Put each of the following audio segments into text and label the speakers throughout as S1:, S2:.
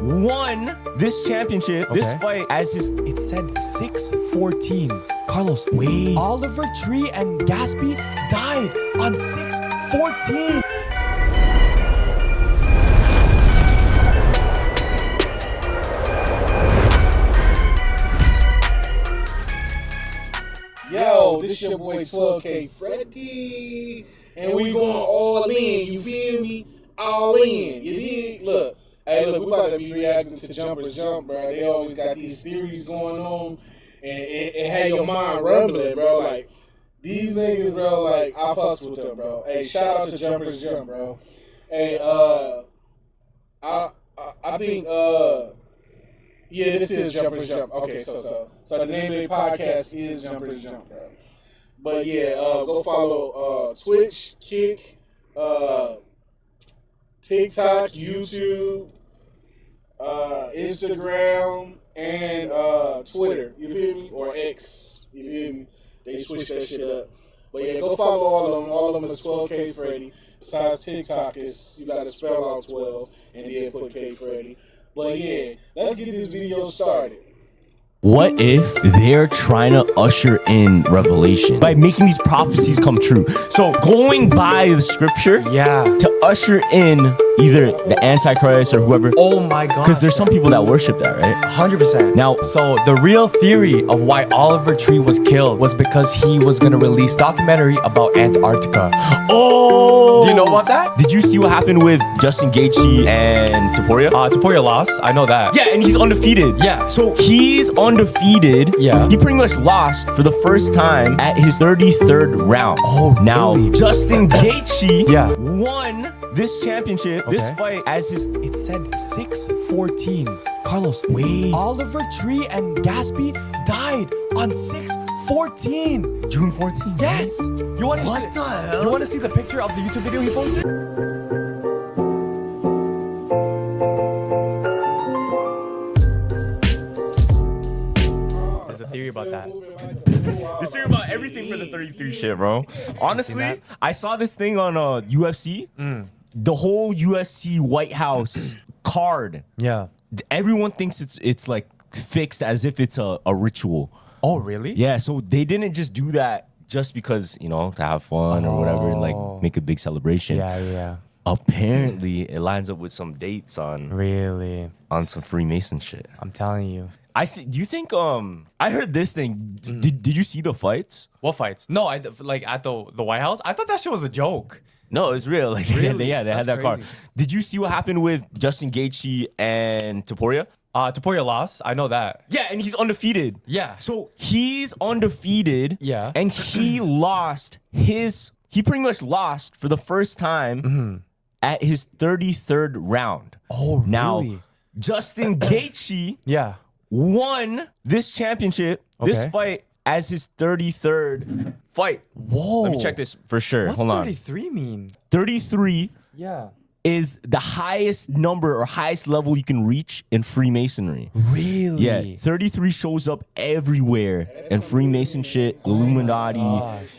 S1: won this championship, this fight, as his.
S2: It said 6:14. Carlos,
S1: Wait.
S2: Oliver Tree and Gaspy died on 6:14.
S3: Yo, this your boy 12K Freddy, and we going all in, you feel me? All in, you dig? Look, hey, look, we about to be reacting to Jumpers Jump, bro. They always got these theories going on, and it had your mind rumbling, bro. Like, these niggas, bro, like, I fucks with them, bro. Hey, shout out to Jumpers Jump, bro. Hey, I think, yeah, this is Jumpers Jump. Okay, so the name of the podcast is Jumpers Jump, bro. But yeah, go follow Twitch, Kick, TikTok, YouTube, Instagram, and Twitter. You feel me? Or X. You feel me? They switched that shit up. But yeah, go follow all of them. All of them is 12K Freddy. Besides TikTok, you got to spell out 12 and then put K Freddy. But yeah, let's get this video started.
S1: What if they're trying to usher in revelation by making these prophecies come true? So going by the scripture, to usher in either the Antichrist or whoever.
S2: Oh my god.
S1: Because there's some people that worship that, right?
S2: 100%.
S1: Now,
S2: so the real theory of why Oliver Tree was killed was because he was gonna release documentary about Antarctica.
S1: oh,
S2: Do you know about that?
S1: Did you see what happened with Justin Gaethje and Topuria?
S2: Topuria lost. I know that.
S1: Yeah, and he's undefeated.
S2: Yeah.
S1: So he's undefeated.
S2: Yeah.
S1: He pretty much lost for the first time at his 33rd round.
S2: Oh,
S1: now
S2: really?
S1: Justin Gaethje
S2: Yeah.
S1: won this championship, this
S2: Okay.
S1: fight, as his.
S2: It said 6:14. Carlos,
S1: Wait.
S2: Oliver Tree and Gaspy died on 6:14.
S1: June 14th.
S2: Yes. You want to
S1: What
S2: see,
S1: the hell?
S2: You want to see the picture of the YouTube video he posted? There's a theory about that.
S1: This thing about everything for the 33 shit, bro. Honestly, I saw this thing on UFC. The whole UFC White House card.
S2: Yeah.
S1: Everyone thinks it's like fixed as if it's a ritual.
S2: Oh, really?
S1: Yeah, so they didn't just do that just because, you know, to have fun or whatever and like make a big celebration.
S2: Yeah.
S1: Apparently, it lines up with some dates on
S2: Really?
S1: some Freemason shit.
S2: I'm telling you.
S1: Do you think I heard this thing. Did you see the fights?
S2: What fights? No, like at the White House. I thought that shit was a joke.
S1: No, it's real. Like
S2: Really?
S1: they had
S2: That's
S1: that card.
S2: crazy.
S1: Did you see what happened with Justin Gaethje and Topuria?
S2: Topuria lost. I know that.
S1: Yeah, and he's undefeated.
S2: Yeah.
S1: So he's undefeated.
S2: Yeah.
S1: And he lost he pretty much lost for the first time at his 33rd round.
S2: Oh,
S1: Now,
S2: really?
S1: Justin Gaethje
S2: Yeah.
S1: won this championship, this
S2: Okay.
S1: fight, as his 33rd fight.
S2: Whoa.
S1: Let me check this for sure.
S2: What's
S1: Hold on.
S2: 33 mean?
S1: 33
S2: Yeah.
S1: is the highest number or highest level you can reach in Freemasonry.
S2: Really?
S1: Yeah, 33 shows up everywhere in Freemason shit, Illuminati.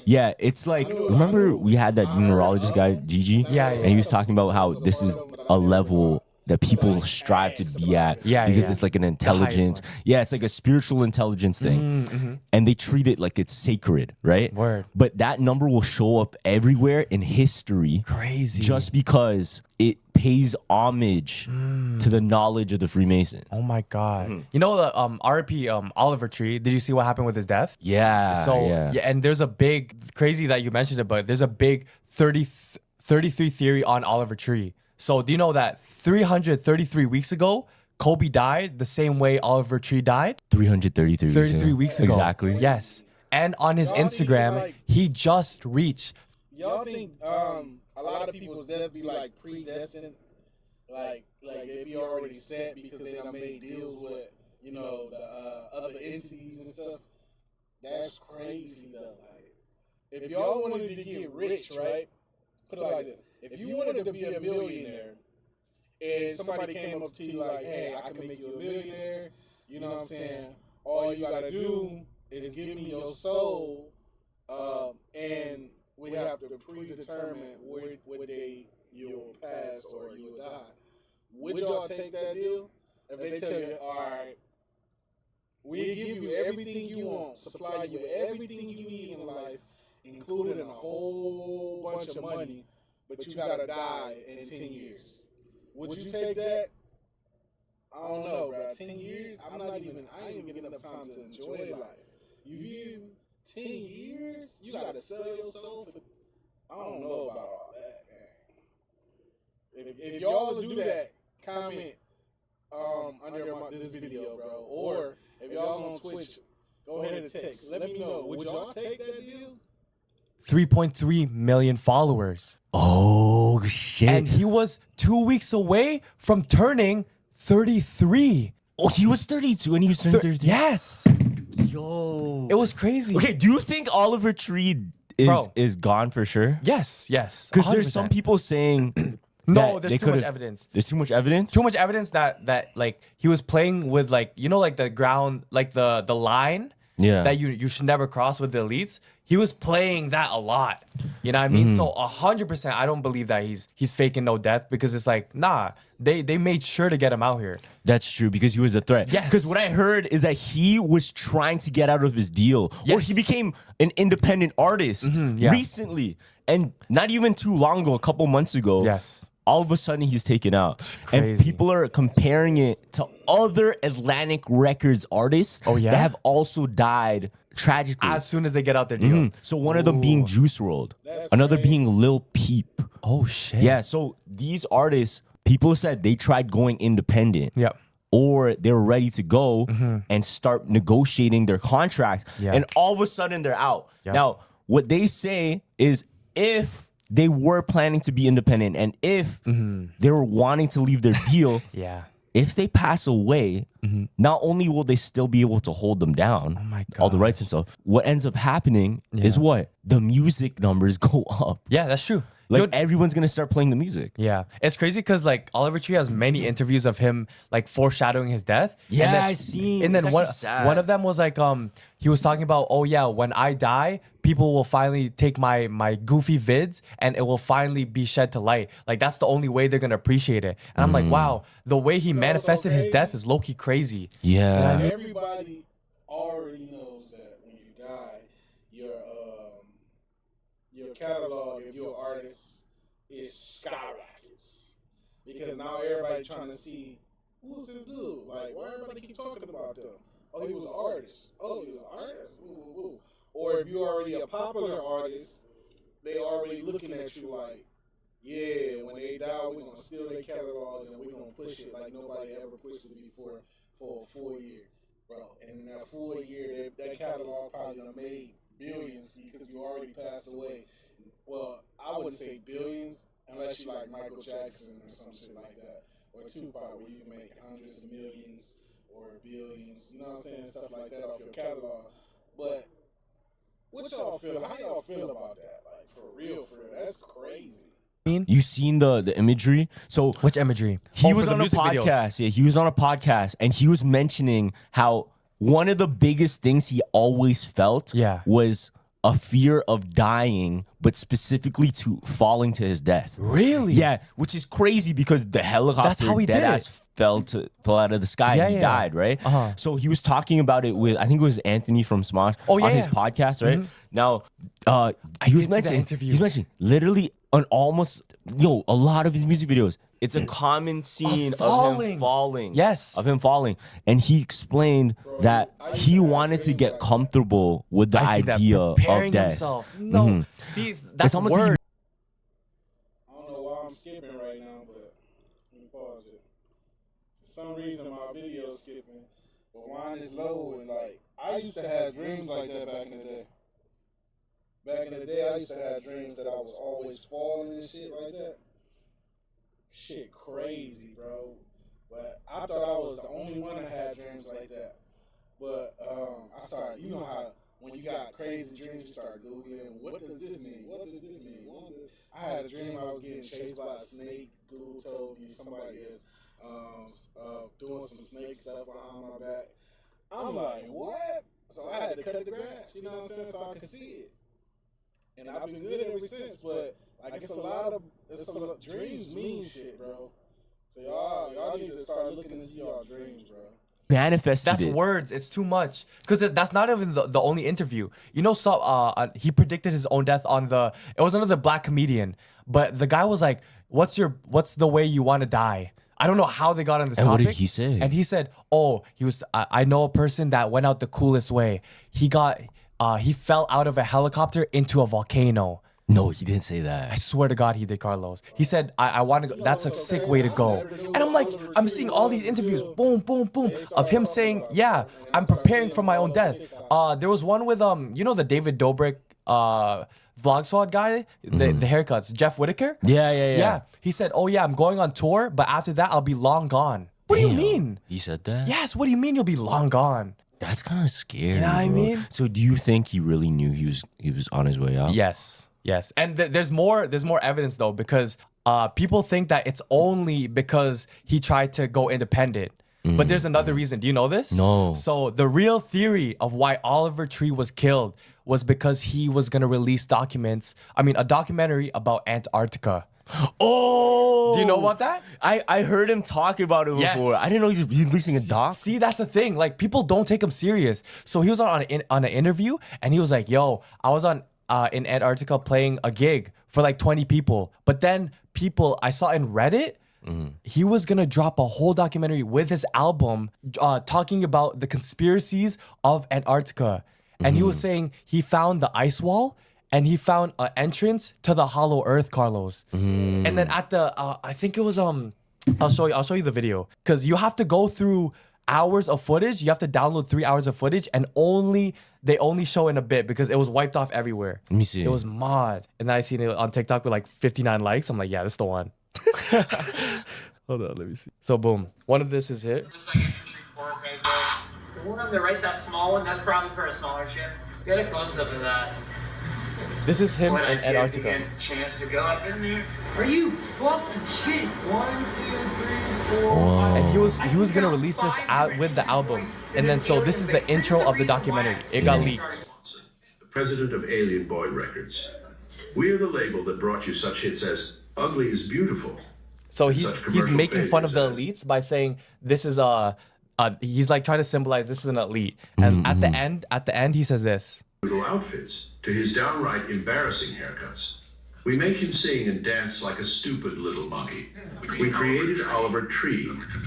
S1: Yeah, it's like, remember we had that numerologist guy, Gigi?
S2: Yeah.
S1: And he was talking about how this is a level that people strive to be at.
S2: Yeah,
S1: because
S2: yeah.
S1: it's like an
S2: highest
S1: intelligence.
S2: one.
S1: Yeah, it's like a spiritual intelligence thing. And they treat it like it's sacred, right?
S2: Word.
S1: But that number will show up everywhere in history.
S2: Crazy.
S1: Just because it pays homage to the knowledge of the Freemason.
S2: Oh my god. You know the RP Oliver Tree, did you see what happened with his death?
S1: Yeah.
S2: So yeah, and there's a big crazy that you mentioned it, but there's a big 33 theory on Oliver Tree. So do you know that 333 weeks ago, Kobe died the same way Oliver Tree died?
S1: 333
S2: 33 weeks ago.
S1: Exactly.
S2: Yes. And on his
S3: Y'all think
S2: Instagram,
S3: it's like-
S2: he just reached.
S3: Y'all think a lot of people's death be like predestined? Like they be already set because they done made deals with, you know, the other entities and stuff? That's crazy though. Like, if y'all wanted to get rich, right? Put it like this. If you wanted to be a millionaire and somebody came up to you like, hey, I can make you a millionaire, you know what I'm saying? All you gotta do is give me your soul, and we have to predetermine where day you'll pass or you'll die. Would y'all take that deal? if they tell you, all right, we give you everything you want, supply you with everything you need in life, including a whole bunch of money, but you gotta die in 10 years. Would you take that? I don't know, bro. 10 years? I ain't even getting enough time to enjoy life. You 10 years? You gotta sell your soul for, I don't know about all that, man. If y'all do that, comment under this video, bro. Or if y'all on Twitch, go ahead and text. Let me know. Would y'all take that deal?
S2: 3.3 million followers.
S1: Oh shit!
S2: And he was 2 weeks away from turning 33.
S1: Oh, he was 32 and he was turning 33.
S2: Yes.
S1: Yo.
S2: It was crazy.
S1: Okay, do you think Oliver Tree is gone for sure?
S2: Yes.
S1: Because there's some people saying
S2: no, there's too much evidence.
S1: There's too much evidence?
S2: Too much evidence that like he was playing with like, you know, like the ground, like the line that you should never cross with the elites. He was playing that a lot. You know what I mean? So 100%, I don't believe that he's faking no death, because it's like, nah, they made sure to get him out here.
S1: That's true, because he was a threat.
S2: Yes.
S1: Because what I heard is that he was trying to get out of his deal.
S2: Yes.
S1: Or he became an independent artist recently. And not even too long ago, a couple months ago.
S2: Yes.
S1: All of a sudden he's taken out.
S2: Crazy.
S1: And people are comparing it to other Atlantic Records artists that have also died tragically
S2: as soon as they get out their deal.
S1: So one of them being Juice WRLD, another being Lil Peep.
S2: Oh shit.
S1: Yeah, so these artists, people said they tried going independent.
S2: Yep.
S1: Or they were ready to go and start negotiating their contract.
S2: Yeah.
S1: And all of a sudden they're out.
S2: Yep.
S1: Now, what they say is if they were planning to be independent and if they were wanting to leave their deal, if they pass away, not only will they still be able to hold them down, all the rights and stuff, what ends up happening is what? The music numbers go up.
S2: Yeah, that's true.
S1: Like everyone's gonna start playing the music.
S2: Yeah, it's crazy because like Oliver Tree has many interviews of him like foreshadowing his death.
S1: Yeah,
S2: and then,
S1: I see.
S2: And then one of them was like he was talking about, oh yeah, when I die, people will finally take my goofy vids and it will finally be shed to light. Like that's the only way they're gonna appreciate it. And I'm like, wow, the way he manifested his death is low-key crazy.
S1: Yeah.
S2: You know what I mean?
S3: Everybody already knows that when you die, your catalog, if you're an artist, is skyrockets. Because now everybody trying to see, who's this dude? Like, why everybody keep talking about them? Oh, he was an artist. Oh, he was an artist. Ooh, ooh, ooh. Or if you're already a popular artist, they already looking at you like, yeah, when they die, we're going to steal their catalog and we're going to push it like nobody ever pushed it before for a full year. Bro, and in that full year, that catalog probably done made billions because you already passed away. Well, I wouldn't say billions unless you like Michael Jackson or some shit like that, or Tupac, where you can make hundreds of millions or billions. You know what I'm saying? Stuff like that off your catalog. But what y'all feel? How y'all feel about that? Like for real, that's crazy.
S1: You seen the imagery? So
S2: Which imagery?
S1: he was on a podcast.
S2: Videos.
S1: Yeah, he was on a podcast and he was mentioning how one of the biggest things he always felt was a fear of dying, but specifically to falling to his death.
S2: Really?
S1: Yeah, which is crazy because the helicopter
S2: That's how he did it.
S1: fell out of the sky and he died, right? So he was talking about it with, I think it was Anthony from Smosh on his podcast, right? Now, he was mentioning literally on almost, a lot of his music videos, it's a common scene of him falling.
S2: Yes.
S1: Of him falling. And he explained that he wanted to get comfortable with the idea of death.
S2: Himself. No. See, that's
S1: almost
S2: word.
S3: I don't know why I'm skipping right now, but let me pause it. For some reason, my video's skipping, but mine is low. And like, I used to have dreams like that back in the day. Back in the day, I used to have dreams that I was always falling and shit like that. Shit crazy, bro. But I thought I was the only one that had dreams like that. But I started, you know how when you got crazy dreams, you start Googling, what does this mean? What does this mean? I had a dream I was getting chased by a snake. Google told me somebody is doing some snake stuff behind my back. I'm like, what? So I had to cut the grass, you know what I'm saying, so I could see it. And I've been good ever since, but like it's a lot of dreams mean shit, bro. So y'all need to start looking into y'all dreams, bro.
S1: Manifested
S2: That's
S1: it.
S2: words. It's too much. Because that's not even the only interview. You know, so he predicted his own death on the. It was another black comedian, but the guy was like, "What's the way you want to die?" I don't know how they got on this
S1: And what
S2: topic.
S1: did he say?
S2: And he said, "Oh, I know a person that went out the coolest way. He fell out of a helicopter into a volcano."
S1: No, he didn't say
S2: I
S1: that.
S2: swear to God, he did, Carlos. He said, I want to go. That's a sick way to go. And I'm like, I'm seeing all these interviews, boom, boom, boom, of him saying, yeah, I'm preparing for my own death. There was one with, you know, the David Dobrik vlog squad guy, the haircuts, Jeff Whitaker?
S1: Yeah.
S2: He said, oh yeah, I'm going on tour, but after that, I'll be long gone. What do you
S1: Damn.
S2: mean?
S1: He said that?
S2: Yes, what do you mean you'll be long gone?
S1: That's kind of scary.
S2: You know what I
S1: bro.
S2: mean?
S1: So do you think he really knew he was on his way out?
S2: Yes. And there's more evidence though, because people think that it's only because he tried to go independent. But there's another reason. Do you know this?
S1: No.
S2: So the real theory of why Oliver Tree was killed was because he was gonna release a documentary about Antarctica.
S1: Oh,
S2: Do you know about that?
S1: I heard him talking about it
S2: Yes.
S1: before. I didn't know he was releasing a doc.
S2: See, that's the thing. Like, people don't take him serious. So he was on an interview, and he was like, "Yo, I was in Antarctica playing a gig for like 20 people, but then people I saw in Reddit." He was gonna drop a whole documentary with his album talking about the conspiracies of Antarctica. And he was saying he found the ice wall and he found an entrance to the hollow earth, Carlos. And then at the, I think it was, I'll show you the video. Because you have to go through hours of footage. You have to download 3 hours of footage and they only show in a bit because it was wiped off everywhere.
S1: Let me see.
S2: It was mod. And then I seen it on TikTok with like 59 likes. I'm like, yeah, this is the one. Hold on, let me see. So boom, one of this is it.
S4: Looks like infantry corps right there. The one on the right, that small one, that's probably for a smaller ship. Get a close up of that.
S2: This is him
S4: When I
S2: in
S4: get
S2: Antarctica.
S4: a chance to go up in there. Are you fucking shitting? 1, 2, 3, 4.
S1: Whoa.
S2: And he was gonna release this out with the album. And then so this is the intro of the documentary. It got leaked.
S5: The president of Alien Boy Records. We are the label that brought you such hits as Ugly is Beautiful.
S2: So
S5: Such
S2: he's
S5: commercial
S2: making fun of the
S5: failures
S2: elites by saying this is he's like trying to symbolize this is an elite. And at the end he says this.
S5: Little outfits to his downright embarrassing haircuts. We make him sing and dance like a stupid little monkey. We created Oliver Tree.
S6: We can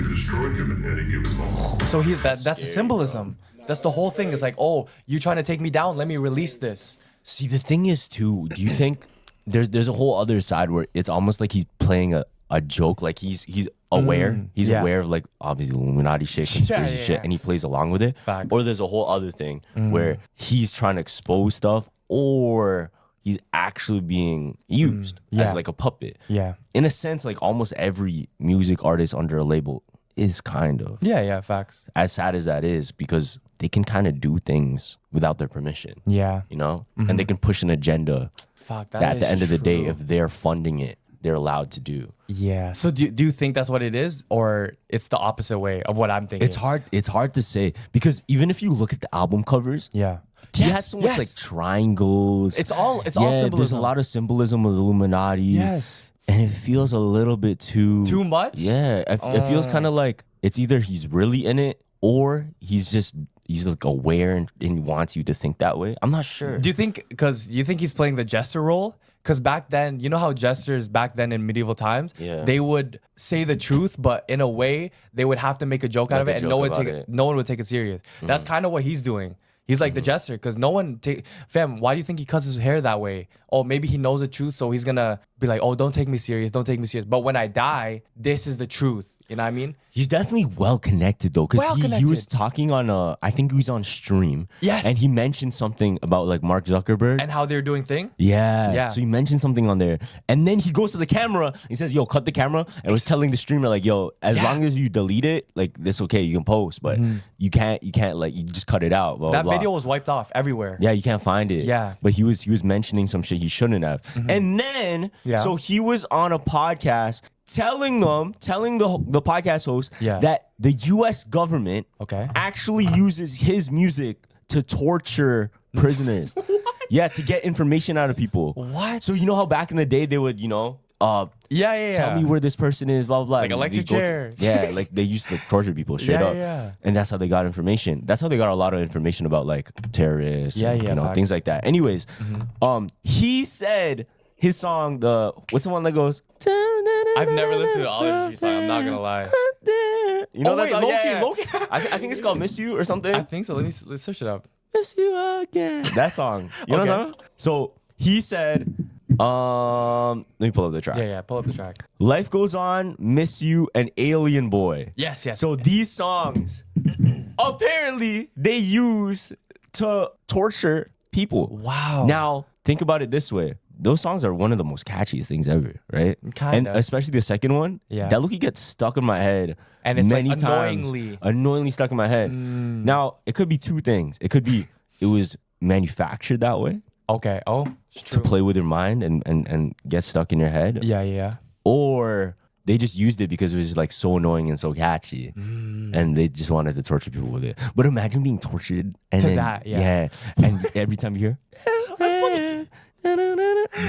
S6: destroy him at any given moment.
S2: So that's a symbolism. That's the whole thing. It's like, oh, you trying to take me down? Let me release this.
S1: See, the thing is too, do you think there's a whole other side where it's almost like he's playing a joke, like he's aware. He's
S2: yeah.
S1: aware of like obviously Illuminati shit, conspiracy
S2: yeah,
S1: shit,
S2: yeah.
S1: and he plays along with it.
S2: Facts.
S1: Or there's a whole other thing where he's trying to expose stuff, or he's actually being used
S2: Yeah.
S1: as like a puppet.
S2: Yeah.
S1: In a sense, like almost every music artist under a label is kind of.
S2: Yeah, facts.
S1: As sad as that is, because they can kind of do things without their permission.
S2: Yeah.
S1: You know? And they can push an agenda
S2: Fuck,
S1: that at
S2: is
S1: the end of the day,
S2: true.
S1: if they're funding it, they're allowed to do.
S2: Yeah. So do you think that's what it is, or it's the opposite way of what I'm thinking?
S1: It's hard to say, because even if you look at the album covers,
S2: Yeah.
S1: he has so much like triangles.
S2: It's all
S1: There's
S2: symbolism.
S1: a lot of symbolism with Illuminati.
S2: Yes.
S1: And it feels a little bit too
S2: much?
S1: Yeah. It feels kind of like it's either he's really in it, or he's like aware and he wants you to think that way. I'm not sure.
S2: Do you think he's playing the jester role? Because back then, you know how jesters back then in medieval times,
S1: Yeah.
S2: they would say the truth, but in a way they would have to make a joke out of
S1: Make
S2: it,
S1: a
S2: and
S1: joke
S2: no one would take it serious. That's kind of what he's doing. He's like the jester, because no one fam. Why do you think he cuts his hair that way? Oh, maybe he knows the truth, so he's gonna be like, oh, don't take me serious, don't take me serious. But when I die, this is the truth. You know what I mean?
S1: He's definitely well connected though, because he was
S2: Well-connected.
S1: talking on I think he was on stream.
S2: Yes.
S1: And he mentioned something about like Mark Zuckerberg.
S2: And how they're doing thing.
S1: Yeah.
S2: Yeah.
S1: So he mentioned something on there. And then he goes to the camera. He says, yo, cut the camera. And was telling the streamer, like, yo, as
S2: Yeah.
S1: long as you delete it, like, this okay, you can post. But you can't, like, you just cut it out. Blah,
S2: That
S1: blah, blah.
S2: video was wiped off everywhere.
S1: Yeah, you can't find it.
S2: Yeah.
S1: But he was mentioning some shit he shouldn't have. And then,
S2: Yeah.
S1: so he was on a podcast telling the podcast host
S2: Yeah.
S1: that the US government
S2: Okay.
S1: actually uses his music to torture prisoners. Yeah, to get information out of people.
S2: What?
S1: So you know how back in the day they would,
S2: Yeah.
S1: tell me where this person is, blah blah blah.
S2: Like
S1: And
S2: electric
S1: they go
S2: chair.
S1: yeah, like they used to torture people straight
S2: Yeah,
S1: up.
S2: yeah.
S1: And that's how they got information. That's how they got a lot of information about like terrorists,
S2: Yeah,
S1: and,
S2: yeah,
S1: you know,
S2: facts.
S1: things like that. Anyways, he said his song, what's the one that goes?
S2: I've never listened to the Oliver Tree song. I'm not gonna lie.
S1: You know
S2: Oh,
S1: that
S2: wait,
S1: song?
S2: low-key,
S1: Yeah, yeah.
S2: low-key.
S1: I think it's called "Miss You" or something.
S2: I think so. Let's search it up.
S1: Miss you again. That song. You know what I'm
S2: Okay.
S1: talking about? So he said, let me pull up the track.
S2: Yeah. Pull up the track.
S1: Life Goes On, Miss You, and Alien Boy.
S2: Yes.
S1: So these songs, apparently, they use to torture people.
S2: Wow.
S1: Now, think about it this way. Those songs are one of the most catchiest things ever, right?
S2: Kinda.
S1: And especially the second one.
S2: Yeah.
S1: That Lucky gets stuck in my head.
S2: And it's, like,
S1: many times.
S2: annoyingly.
S1: Annoyingly stuck in my head. Now, it could be two things. It could be it was manufactured that way
S2: Okay. Oh, it's
S1: to
S2: true.
S1: play with your mind and get stuck in your head.
S2: Yeah.
S1: Or they just used it because it was like so annoying and so catchy, and they just wanted to torture people with it. But imagine being tortured and
S2: To
S1: then,
S2: that, yeah.
S1: and every time you hear,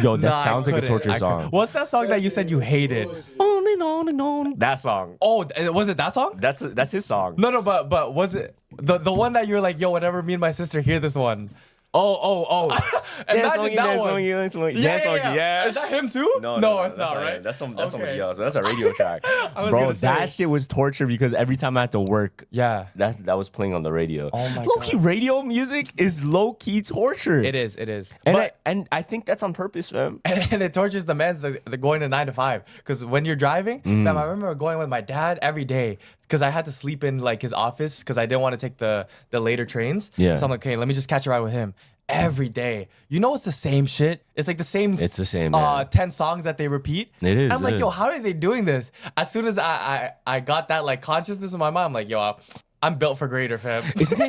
S1: yo, that
S2: Nah, I
S1: sounds like a
S2: couldn't.
S1: torture
S2: I
S1: song.
S2: couldn't. What's that song that you said you hated?
S1: On and on and on. That song.
S2: Oh, was it that song?
S1: That's his song.
S2: No, but was it the one that you're like, yo, whenever me and my sister hear this one?
S1: Oh. Dance
S2: Imagine
S1: monkey,
S2: that
S1: dance
S2: one.
S1: monkey, dance monkey. Dance monkey, yeah.
S2: Is that him too?
S1: No,
S2: it's not, right?
S1: That's
S2: Okay.
S1: somebody else. That's a radio track.
S2: was
S1: Bro,
S2: gonna say.
S1: that shit was torture because every time I had to work,
S2: Yeah.
S1: that was playing on the radio.
S2: Oh my
S1: low key radio music is low key torture.
S2: It is.
S1: And I think that's on purpose, fam.
S2: And it tortures the man's the going to 9 to 5. Because when you're driving, fam, I remember going with my dad every day because I had to sleep in like his office because I didn't want to take the later trains.
S1: Yeah.
S2: So I'm like, okay, let me just catch a ride with him. Every day. You know it's the same shit? It's like the same
S1: It's the same, man.
S2: 10 songs that they repeat.
S1: It is,
S2: I'm
S1: it
S2: like, yo,
S1: is.
S2: how are they doing this? As soon as I got that like consciousness in my mind, I'm like, yo, I'm built for greater, fam.
S1: Isn't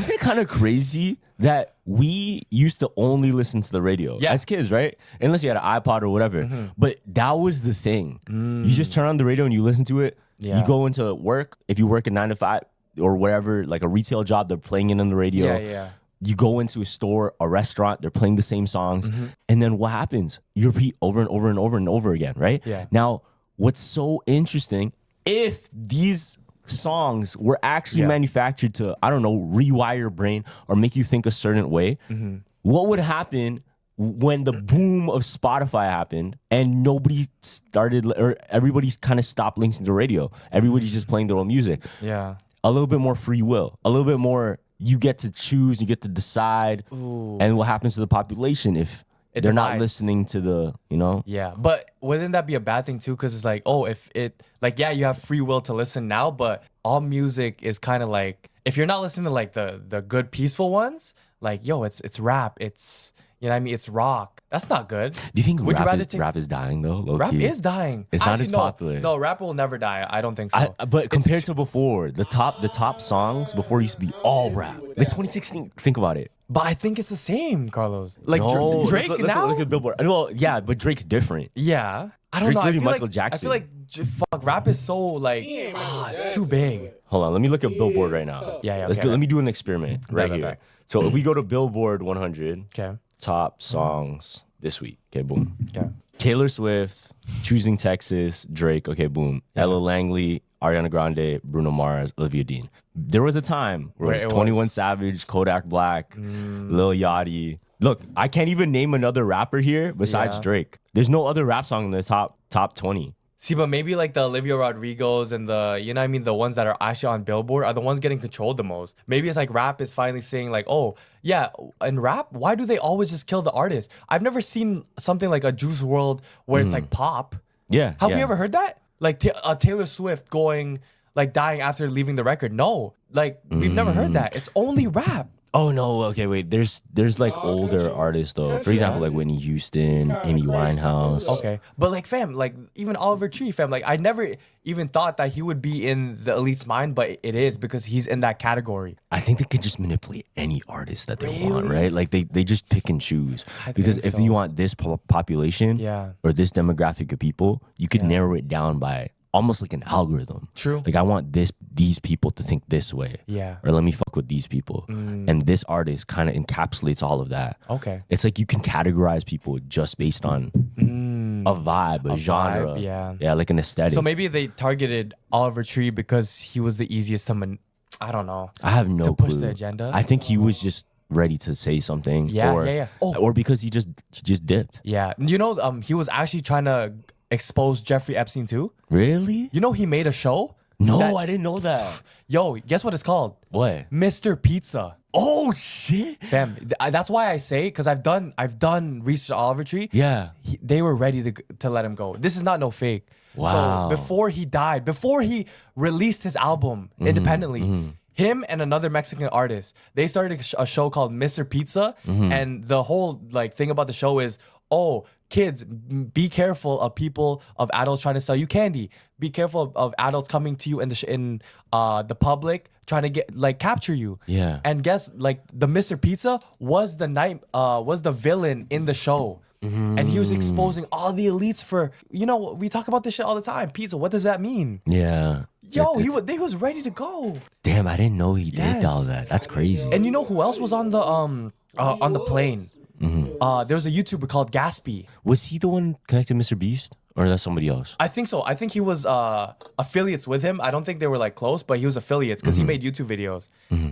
S1: it kind of crazy that we used to only listen to the radio
S2: Yeah.
S1: as kids, right? Unless you had an iPod or whatever. But that was the thing. You just turn on the radio and you listen to it.
S2: Yeah.
S1: You go into work. If you work a 9 to 5 or whatever, like a retail job, they're playing it on the radio.
S2: Yeah.
S1: You go into a store, a restaurant, they're playing the same songs. And then what happens? You repeat over and over and over and over again, right?
S2: Yeah.
S1: Now, what's so interesting, if these songs were actually
S2: Yeah.
S1: manufactured to, I don't know, rewire your brain or make you think a certain way, what would happen when the boom of Spotify happened and nobody started, or everybody's kind of stopped listening to radio? Everybody's just playing their own music.
S2: Yeah.
S1: A little bit more free will, a little bit more, you get to choose, you get to decide. And what happens to the population if
S2: It
S1: they're not
S2: divides.
S1: listening to the, you know?
S2: Yeah, but wouldn't that be a bad thing too? Because it's like, oh, if it, like, yeah, you have free will to listen now, but all music is kind of like, if you're not listening to like the good peaceful ones, like, yo, it's rap, it's, you know what I mean, it's rock. That's not good.
S1: Do you think
S2: Would you rather take-
S1: rap is dying though? Low
S2: Rap
S1: key?
S2: is dying.
S1: It's not
S2: Actually,
S1: as
S2: no.
S1: popular.
S2: No, rap will never die. I don't think so.
S1: But compared to before, the top songs before used to be all rap. Like 2016, think about it.
S2: but I think it's the same, Carlos. Like
S1: No,
S2: Drake
S1: let's
S2: now.
S1: look at Billboard. Well, yeah, but Drake's different.
S2: Yeah, I don't
S1: Drake's
S2: know. I
S1: literally
S2: feel
S1: Michael
S2: like,
S1: Jackson.
S2: I feel like fuck, rap is so like, it's too big.
S1: Hold on, let me look at Billboard right now.
S2: Yeah,
S1: Let's
S2: okay.
S1: let me do an experiment right
S2: bet,
S1: here.
S2: bet.
S1: So if we go to Billboard 100,
S2: Okay.
S1: top songs this week. Okay, boom.
S2: Okay.
S1: Taylor Swift, Choosing Texas, Drake. Okay, boom. Ella Langley, Ariana Grande, Bruno Mars, Olivia Dean. There was a time where
S2: Where
S1: it was
S2: it
S1: 21
S2: was-
S1: Savage, Kodak Black, Lil Yachty. Look, I can't even name another rapper here besides
S2: Yeah.
S1: Drake. There's no other rap song in the top 20.
S2: See, but maybe like the Olivia Rodrigos and the, you know what I mean, the ones that are actually on Billboard are the ones getting controlled the most. Maybe it's like rap is finally saying like, oh, yeah, in rap, why do they always just kill the artist? I've never seen something like a Juice WRLD where it's like pop.
S1: Yeah.
S2: Have
S1: yeah.
S2: we ever heard that? Like Taylor Swift going, like dying after leaving the record? No. Like, we've never heard that. It's only rap.
S1: Oh no, okay, wait. There's like older artists though. For example, like Whitney Houston, Amy Winehouse.
S2: Okay. But like, fam, like even Oliver Tree, fam, like I never even thought that he would be in the elite's mind, but it is because he's in that category.
S1: I think they could just manipulate any artist that they want, right? Like they just pick and choose. Because
S2: think
S1: if
S2: so.
S1: you want this population
S2: Yeah.
S1: or this demographic of people, you could narrow it down by almost like an algorithm.
S2: True.
S1: Like I want these people to think this way.
S2: Yeah.
S1: Or let me fuck with these people. And this artist kind of encapsulates all of that.
S2: Okay.
S1: It's like you can categorize people just based on
S2: and
S1: a vibe, a genre.
S2: yeah.
S1: like an aesthetic.
S2: So maybe they targeted Oliver Tree because he was the easiest to I don't know.
S1: I have no
S2: to push
S1: clue.
S2: the agenda.
S1: I think he was just ready to say something.
S2: Yeah,
S1: or,
S2: yeah. Oh.
S1: Or because he just dipped.
S2: Yeah, you know, he was actually trying to expose Jeffrey Epstein too.
S1: Really?
S2: You know, he made a show.
S1: No,
S2: that-
S1: I didn't know that.
S2: Yo, guess what it's called?
S1: What?
S2: Mr. Pizza.
S1: Oh shit.
S2: Fam, that's why I say, because I've done research on Oliver Tree.
S1: Yeah.
S2: They were ready to let him go. This is not no fake.
S1: Wow.
S2: So before he died, before he released his album independently, him and another Mexican artist, they started a show called Mr. Pizza, and the whole like thing about the show is, oh, kids, be careful of people, of adults trying to sell you candy. Be careful of adults coming to you in the public trying to get like capture you.
S1: Yeah.
S2: And guess like the Mr. Pizza was the villain in the show. And he was exposing all the elites for, you know, we talk about this shit all the time. Pizza, what does that mean?
S1: Yeah.
S2: Yo, they was ready to go.
S1: Damn, I didn't know he did all
S2: Yes.
S1: that. That's crazy.
S2: And you know who else was on the plane? There was a YouTuber called Gatsby.
S1: Was he the one connected to Mr. Beast? Or that's somebody else?
S2: I think so. I think he was affiliates with him. I don't think they were like close, but he was affiliates because he made YouTube videos.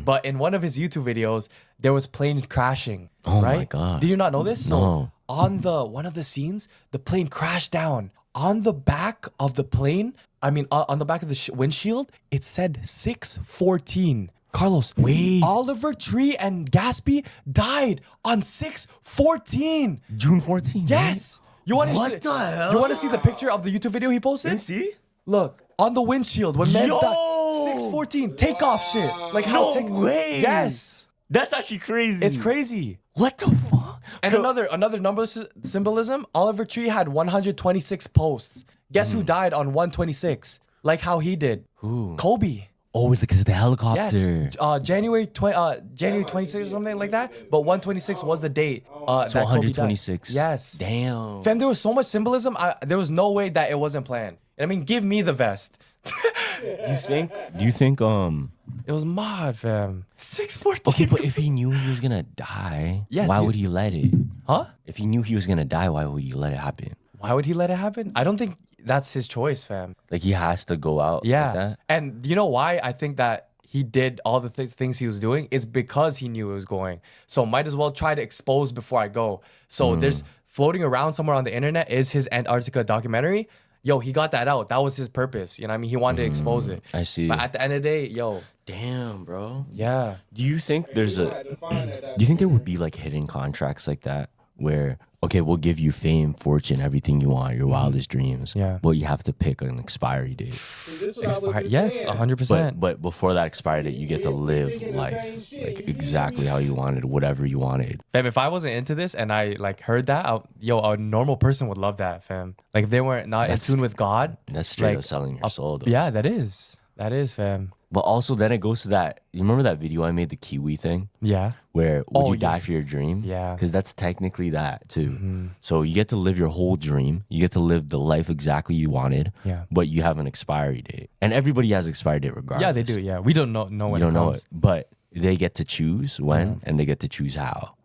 S2: But in one of his YouTube videos, there was planes crashing.
S1: Oh my
S2: right?
S1: God.
S2: Did you not know this?
S1: No.
S2: So on one of the scenes, the plane crashed down. On the back of the plane, on the back of the windshield, it said 614. Carlos,
S1: Wait.
S2: Oliver Tree and Gatsby died on 614.
S1: June 14th.
S2: Yes. You want to
S1: What
S2: see,
S1: the hell?
S2: You want to see the picture of the YouTube video he posted?
S1: See?
S2: Look, on the windshield when man
S1: Yo!
S2: died. 614 takeoff shit. Like
S1: No
S2: how
S1: way.
S2: Yes.
S1: That's actually crazy.
S2: It's crazy.
S1: What the fuck?
S2: And another number symbolism, Oliver Tree had 126 posts. Guess who died on 126? Like how he did.
S1: Who?
S2: Kobe.
S1: Oh, it's because of the
S2: Yes.
S1: helicopter.
S2: January 26th or something like that. But 126 was the date.
S1: So
S2: that Kobe died.
S1: 126.
S2: Yes.
S1: Damn.
S2: Fam, there was so much symbolism. There was no way that it wasn't planned. I mean, give me the vest.
S1: Do you think
S2: It was mod, fam. 614.
S1: okay, but if he knew he was gonna die,
S2: Yes,
S1: why
S2: he-
S1: would he let it?
S2: Huh?
S1: If he knew he was gonna die, why would he let it happen?
S2: Why would he let it happen? I don't think that's his choice, fam.
S1: Like he has to go out
S2: Yeah.
S1: like that?
S2: And you know why I think that he did all the things he was doing is because he knew it was going. So might as well try to expose before I go. So there's floating around somewhere on the internet is his Antarctica documentary. Yo, he got that out. That was his purpose. You know what I mean? He wanted to expose it.
S1: I see.
S2: But at the end of the day, yo,
S1: Damn, bro.
S2: yeah.
S1: Do you think do you think there would be like hidden contracts like that where okay, we'll give you fame, fortune, everything you want, your wildest dreams.
S2: Yeah.
S1: But you have to pick an expiry date.
S3: This what I was just
S2: Yes,
S3: saying.
S2: 100%.
S1: But before that expiry date, you get to live life like exactly how you wanted, whatever you wanted.
S2: Fam, if I wasn't into this and I like heard that, a normal person would love that, fam. Like if they weren't not
S1: That's-
S2: in tune with God.
S1: That's straight
S2: like,
S1: up selling your soul, though.
S2: Yeah, that is, fam.
S1: But also, then it goes to that. You remember that video I made, the Kiwi thing,
S2: Yeah.
S1: where would
S2: Oh,
S1: you die
S2: yeah.
S1: for your dream?
S2: Yeah.
S1: Because that's technically that too. So you get to live your whole dream. You get to live the life exactly you wanted.
S2: Yeah.
S1: But you have an expiry date, and everybody has expiry date regardless.
S2: Yeah, they do. Yeah, we don't know
S1: You
S2: when
S1: don't
S2: it
S1: know
S2: comes.
S1: it, but they get to choose when, and they get to choose how.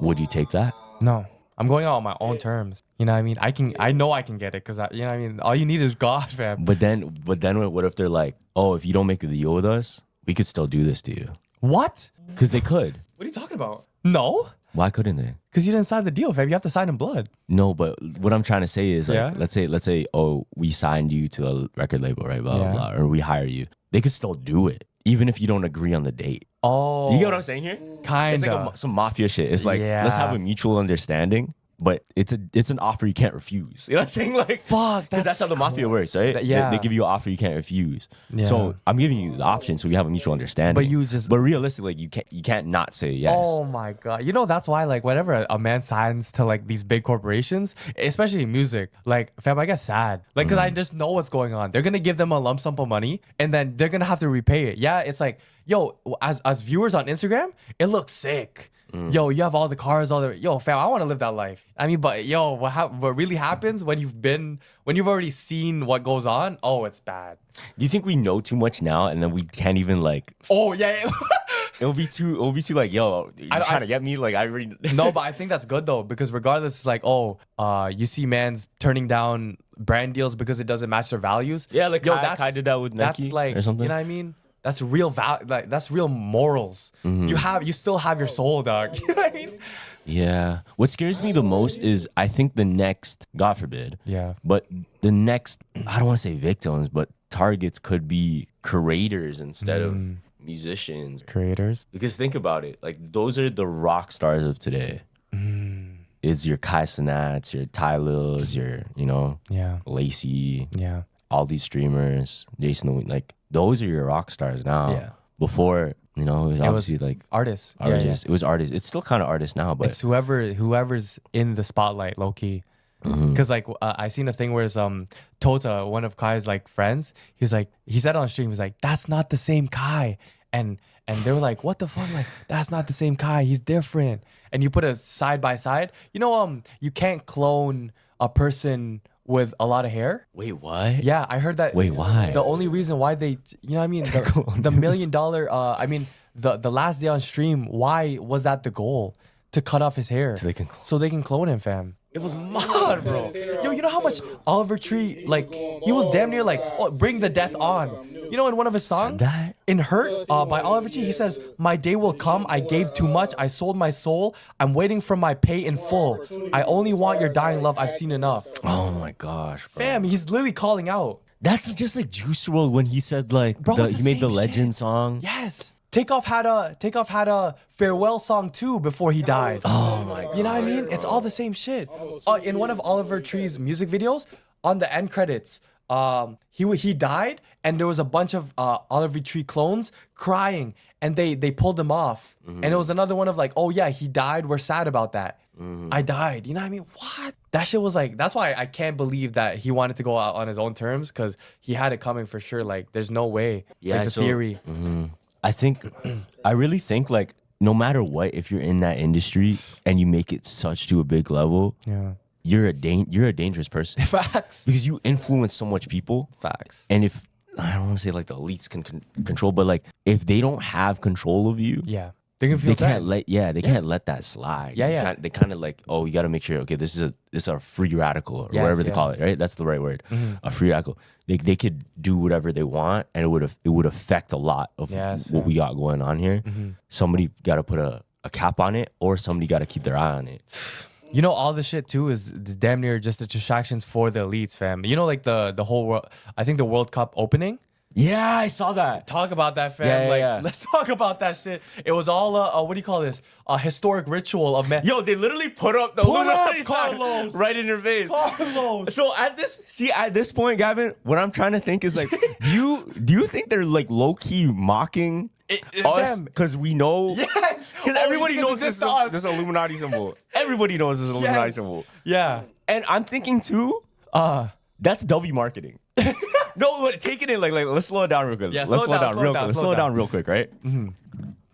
S1: Would you take that?
S2: No, I'm going out on my own terms. You know what I mean? I know I can get it because you know what I mean. All you need is God, fam.
S1: But then what if they're like, oh, if you don't make the deal with us, we could still do this to you?
S2: What?
S1: Because they could.
S2: What are you talking about? No,
S1: Why couldn't they?
S2: because you didn't sign the deal, fam. You have to sign in blood.
S1: No, but what I'm trying to say is, like,
S2: Yeah.
S1: let's say, oh, we signed you to a record label, right? Blah,
S2: Yeah.
S1: blah, blah, or we hire you. They could still do it, even if you don't agree on the date.
S2: Oh,
S1: You get what I'm saying here?
S2: Kinda.
S1: It's like some mafia shit. It's like, let's have
S2: Yeah.
S1: a mutual understanding, but it's an offer you can't refuse. You know what I'm saying? Like,
S2: Fuck,
S1: because that's how the mafia works, right?
S2: yeah.
S1: They give you an offer you can't refuse.
S2: Yeah.
S1: So I'm giving you the option, so we have a mutual understanding. but realistically, like, you can't not say yes.
S2: Oh my god! You know that's why like whenever a man signs to like these big corporations, especially in music, like fam, I get sad. Like because I just know what's going on. They're gonna give them a lump sum of money, and then they're gonna have to repay it. Yeah, it's like yo, as viewers on Instagram, it looks sick. Yo, you have all the cars, yo, fam, I want to live that life. I mean, but yo, what really happens when you've already seen what goes on? Oh, it's bad.
S1: Do you think we know too much now, and then we can't even like?
S2: Oh yeah.
S1: It'll be too like, yo, you
S2: I-
S1: trying to get me? Like, I already.
S2: No, but I think that's good though, because regardless, it's like, oh, you see mans turning down brand deals because it doesn't match their values.
S1: Yeah, like Kai did that with Nike
S2: That's like,
S1: or something.
S2: you know what I mean? That's real like that's real morals. You still have your soul, dog. You know what I mean?
S1: Yeah. What scares me the most is I think the next, God forbid,
S2: Yeah.
S1: but the next, I don't want to say victims, but targets could be creators instead of musicians.
S2: Creators.
S1: Because think about it, like those are the rock stars of today. It's your Kai Cenats, your Ty Lils, your,
S2: Yeah.
S1: Lacey,
S2: Yeah.
S1: all these streamers, Jason, like those are your rock stars now.
S2: Yeah.
S1: Before, it was obviously like
S2: Artists. Yeah,
S1: artists. It was artists. It's still kind of artists now, but
S2: It's whoever's in the spotlight, low key. Because like I seen a thing where it's Tota, one of Kai's like friends. He said on stream, he's like, that's not the same Kai, and they were like, what the fuck, like that's not the same Kai. He's different. And you put it side by side. You can't clone a person with a lot of hair.
S1: wait, what?
S2: Yeah, I heard that.
S1: Wait, why?
S2: The only reason why they, you know what I mean? The $1 million, the last day on stream, why was that the goal? To cut off his hair. So they can clone him, fam. It was mad, bro. Yo, you know how much Oliver Tree, like, he was damn near like, oh, bring the death on. You know, in one of his songs,
S1: that?
S2: in Hurt, by Oliver Tree, he says, my day will come. I gave too much. I sold my soul. I'm waiting for my pay in full. I only want your dying love. I've seen enough.
S1: Oh my gosh, bro.
S2: Fam, he's literally calling out.
S1: That's just like Juice WRLD when he said like
S2: Bro, it's
S1: he
S2: the
S1: made the
S2: same
S1: Legend
S2: shit.
S1: song.
S2: Yes. Takeoff had a farewell song too before he died.
S1: Oh my god.
S2: You know what I mean? It's all the same shit. In one of Oliver Tree's music videos, on the end credits, he died, and there was a bunch of Oliver Tree clones crying, and they pulled him off. And it was another one of like, oh yeah, he died. We're sad about that. I died. You know what I mean? What? That shit was like. That's why I can't believe that he wanted to go out on his own terms, because he had it coming for sure. Like, there's no way.
S1: Yeah,
S2: like the
S1: so-
S2: theory.
S1: I really think like no matter what, if you're in that industry and you make it such to a big level,
S2: Yeah.
S1: you're a dangerous person
S2: Facts.
S1: because you influence so much people.
S2: Facts.
S1: And if I don't want to say like the elites can control, but like if they don't have control of you,
S2: Yeah. They can feel
S1: they
S2: bad.
S1: can't let that slide.
S2: Yeah, yeah.
S1: They kind of like, oh, you got to make sure. Okay, this is a free radical or
S2: Yes,
S1: whatever they call
S2: yes.
S1: it, right? That's the right word. A free radical. They could do whatever they want, and it would affect a lot of
S2: Yes,
S1: what we got going on here. Somebody got to put a cap on it, or somebody got to keep their eye on it.
S2: You know, all this shit too is damn near just the distractions for the elites, fam. You know, like the whole world. I think the World Cup opening.
S1: Yeah, I saw that.
S2: Talk about that, fam.
S1: Yeah, yeah,
S2: like,
S1: yeah.
S2: let's talk about that shit. It was all what do you call this? A historic ritual of men.
S1: Yo, they literally put up the
S2: Put up
S1: Illuminati sign
S2: Carlos.
S1: right in your face.
S2: Carlos.
S1: So at this point, Gavin, what I'm trying to think is like, do you think they're like low key mocking us
S2: fam.
S1: because we know?
S2: Yes.
S1: Because
S2: Oh,
S1: everybody
S2: because
S1: knows
S2: it's
S1: this
S2: us.
S1: this Illuminati symbol. Everybody knows this Illuminati
S2: Yes.
S1: symbol.
S2: Yeah.
S1: And I'm thinking too, that's W marketing. No, but take it in like let's slow it down real quick.
S2: Yeah,
S1: Let's
S2: slow it down,
S1: real
S2: slow it
S1: quick.
S2: down,
S1: Let's
S2: slow
S1: slow
S2: it
S1: it down
S2: down.
S1: real quick, right?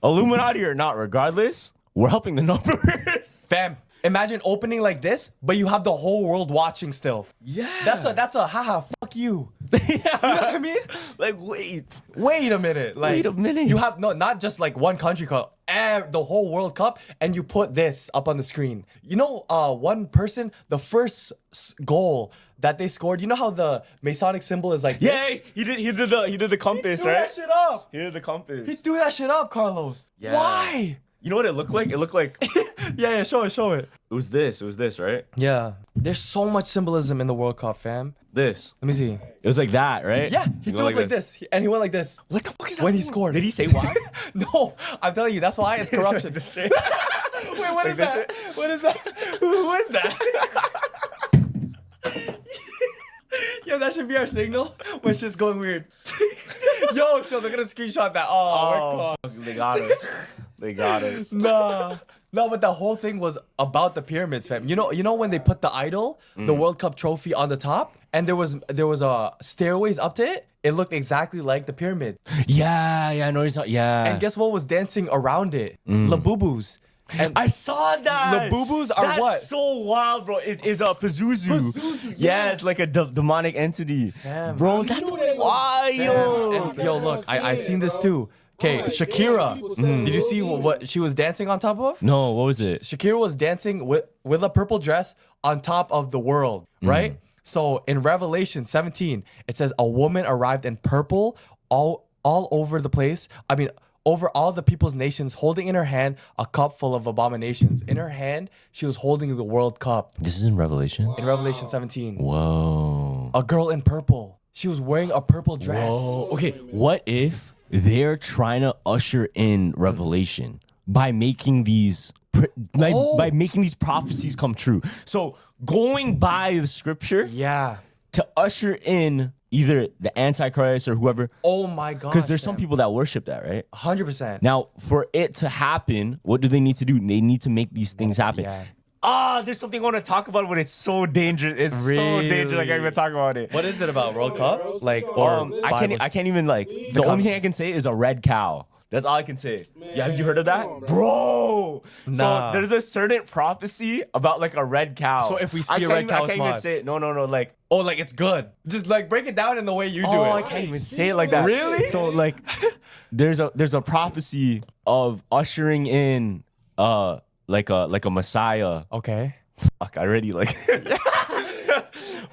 S1: Illuminati or not, regardless, we're helping the numbers.
S2: Fam, imagine opening like this, but you have the whole world watching still.
S1: Yeah.
S2: That's a haha, fuck you. You know what I mean?
S1: Like, wait.
S2: Wait a minute. Like,
S1: Wait a minute.
S2: You have not just like one country cup, the whole World Cup, and you put this up on the screen. You know, one person, the first goal that they scored. You know how the Masonic symbol is like this?
S1: Yeah, he did the compass,
S2: He threw
S1: right?
S2: that shit up.
S1: He did the compass.
S2: He threw that shit up, Carlos.
S1: Yeah.
S2: Why?
S1: You know what it looked like? It looked like
S2: Yeah, show it.
S1: it was this, right?
S2: Yeah. There's so much symbolism in the World Cup, fam.
S1: This.
S2: Let me see.
S1: It was like that, right?
S2: Yeah, he
S1: You
S2: threw
S1: go
S2: it like this. And he went like this.
S1: What the fuck is that?
S2: When he scored.
S1: Did he say why?
S2: No, I'm telling you, that's why it's corruption. Wait, what is
S1: this
S2: that? What is that? Who is that? Yo, that should be our signal when shit's going weird. Yo, chill, they're gonna screenshot that. Oh, we're
S1: fuck, they got us. They got us.
S2: Nah. No, but the whole thing was about the pyramids, fam. You know when they put the idol, the World Cup trophy on the top, and there was stairways up to it. It looked exactly like the pyramid.
S1: Yeah, I know he's not. Yeah.
S2: And guess what was dancing around it? Labubus. And
S1: I saw that.
S2: Labubus are
S1: That's
S2: what?
S1: so wild, bro. It is a Pazuzu.
S2: Pazuzu,
S1: Yeah,
S2: yeah.
S1: it's like a demonic entity.
S2: Damn.
S1: Bro, that's wild.
S2: And, yo, look, I seen this too. Okay,
S3: I'm like,
S2: Shakira.
S3: damn, people selling
S2: Did you see
S3: real
S2: what she was dancing on top of?
S1: No, what was it?
S2: Shakira was dancing with a purple dress on top of the world, right? So in Revelation 17, it says a woman arrived in purple all over the place. I mean, over all the people's nations, holding in her hand a cup full of abominations. In her hand, she was holding the World Cup.
S1: This is in Revelation.
S2: In Revelation 17,
S1: Whoa.
S2: a girl in purple. She was wearing a purple dress.
S1: Whoa. Okay, what if they're trying to usher in Revelation by making these by making these prophecies come true? So going by the scripture
S2: Yeah.
S1: to usher in either the Antichrist or whoever,
S2: Oh my God.
S1: because there's some people that worship that, right?
S2: 100%.
S1: Now, for it to happen, what do they need to do? They need to make these things happen.
S2: Yeah.
S1: There's something I want to talk about, but it's so dangerous. It's so
S2: Really?
S1: dangerous. I can't even talk about it.
S2: What is it about World Cup? Like, or
S1: I can't even like. The only thing I can say is a red cow. That's all I can say. Yeah, have you heard of that,
S3: come on,
S1: bro?
S2: Nah.
S1: So there's a certain prophecy about like a red cow.
S2: So if we see
S1: I
S2: a
S1: can't
S2: red
S1: even-
S2: cow,
S1: I
S2: it's
S1: can't even
S2: mod.
S1: say it. No. Like,
S2: Oh, like it's good. Just like break it down in the way you do it.
S1: I can't even say it like that.
S2: Really?
S1: So like, there's a prophecy of ushering in like a Messiah.
S2: Okay.
S1: Fuck, I already like.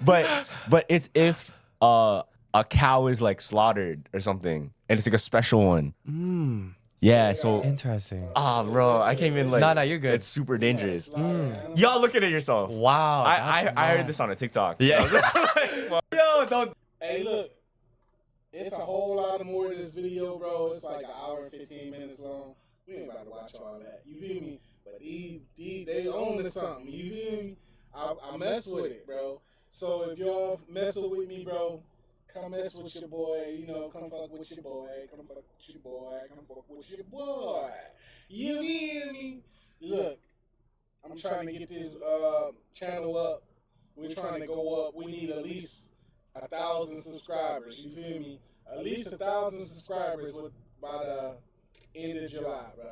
S1: but it's if a cow is like slaughtered or something, and it's like a special one. Yeah. So.
S2: Interesting.
S1: Bro, I can't even like.
S2: Nah, you're good.
S1: It's super dangerous. Y'all looking at yourself.
S2: Wow.
S1: I heard this on a TikTok.
S2: Yeah.
S1: Yo, don't.
S3: Hey, look, it's a whole lot more to this video, bro. It's like an hour and 15 minutes long. We ain't about to watch all that. You feel me? But these they own to something. You feel me? I mess with it, bro. So if y'all messing with me, bro, come mess with your boy. You know, come fuck with your boy. Come fuck with your boy. Come fuck with your boy. You hear me? Look, I'm trying to get this channel up. We're trying to go up. We need at least 1,000 subscribers. You feel me? At least 1,000 subscribers by the end of July, bro.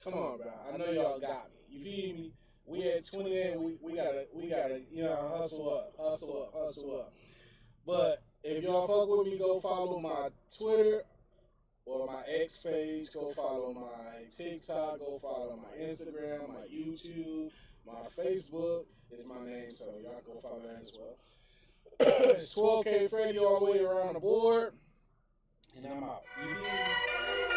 S3: Come on, bro. I know y'all got me. You feel me? We at 20 and we gotta, you know, hustle up. But if y'all fuck with me, go follow my Twitter or my X page. Go follow my TikTok. Go follow my Instagram, my YouTube, my Facebook. Is my name, so y'all go follow that as well. It's 12K Freddy all the way around the board. And I'm out. You feel me?